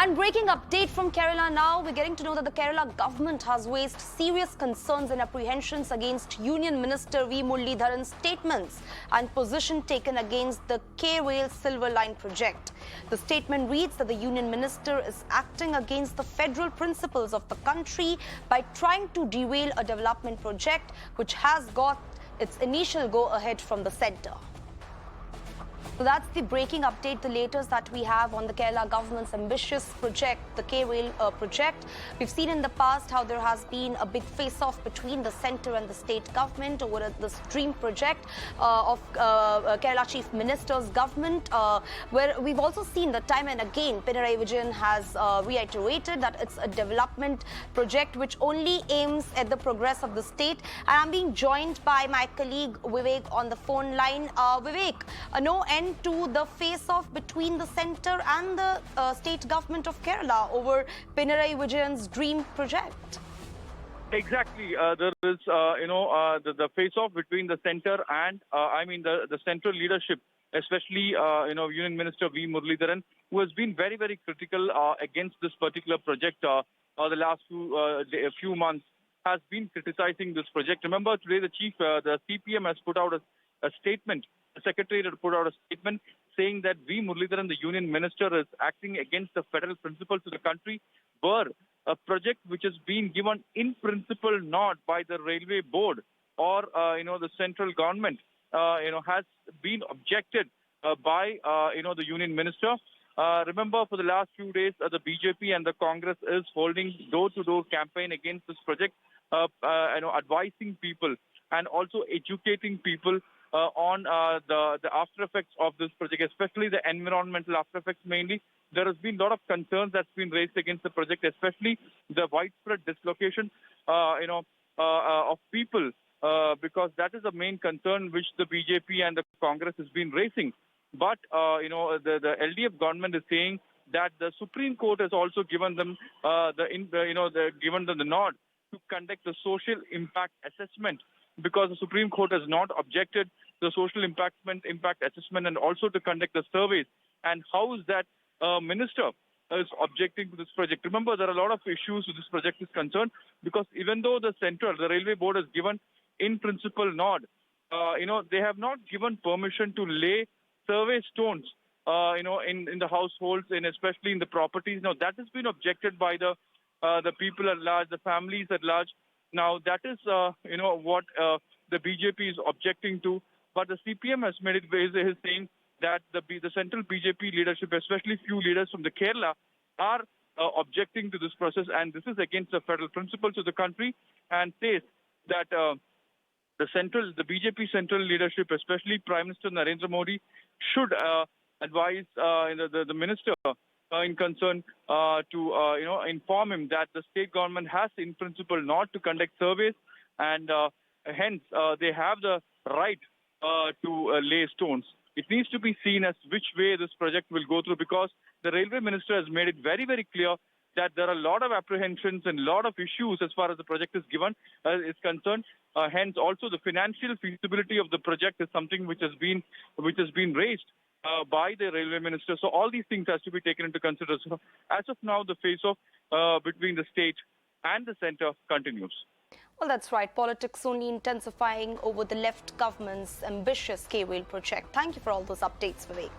And breaking update from Kerala now, we're getting to know that the Kerala government has voiced serious concerns and apprehensions against Union Minister V. Muraleedharan's statements and position taken against the K-Rail Silverline project. The statement reads that the Union Minister is acting against the federal principles of the country by trying to derail a development project which has got its initial go-ahead from the centre. So that's the breaking update, the latest that we have on the Kerala government's ambitious project, the K-Rail project. We've seen in the past how there has been a big face-off between the centre and the state government over this dream project of Kerala Chief Minister's government, where we've also seen that time and again Pinarayi Vijayan has reiterated that it's a development project which only aims at the progress of the state. And I'm being joined by my colleague Vivek on the phone line. Vivek, no end to the face-off between the centre and the state government of Kerala over Pinarayi Vijayan's dream project. Exactly. There is, the face-off between the centre and, the central leadership, especially, Union Minister V. Muraleedharan, who has been very, very critical against this particular project the last few months, has been criticizing this project. Remember, today the CPM has put out a statement. The Secretary had put out a statement saying that V. Muraleedharan, the Union Minister, is acting against the federal principles of the country, where a project which has been given in principle not by the Railway Board or, the central government, has been objected by, the Union Minister. Remember, for the last few days, the BJP and the Congress is holding door-to-door campaign against this project, advising people and also educating people on the after effects of this project, especially the environmental after effects mainly. There has been a lot of concerns that's been raised against the project, especially the widespread dislocation, of people, because that is the main concern which the BJP and the Congress has been raising. But, the LDF government is saying that the Supreme Court has also given them given them the nod to conduct the social impact assessment, because the Supreme Court has not objected to the social impact assessment and also to conduct the surveys. And how is that minister is objecting to this project? Remember, there are a lot of issues with this project is concerned, because even though the Railway Board has given in principle nod, they have not given permission to lay survey stones, in the households and especially in the properties. Now, that has been objected by the people at large, the families at large. Now, that is, what the BJP is objecting to. But the CPM has made it is saying that the central BJP leadership, especially few leaders from the Kerala, are objecting to this process. And this is against the federal principles of the country, and says that the BJP central leadership, especially Prime Minister Narendra Modi, should advise the minister in concern to inform him that the state government has in principle not to conduct surveys, and hence they have the right to lay stones. It needs to be seen as which way this project will go through, because the railway minister has made it very, very clear that there are a lot of apprehensions and a lot of issues as far as the project is concerned. Hence, also the financial feasibility of the project is something which has been raised by the railway minister. So all these things has to be taken into consideration. As of now, the face-off between the state and the centre continues. Well, that's right. Politics only intensifying over the left government's ambitious K-Rail project. Thank you for all those updates, Vivek.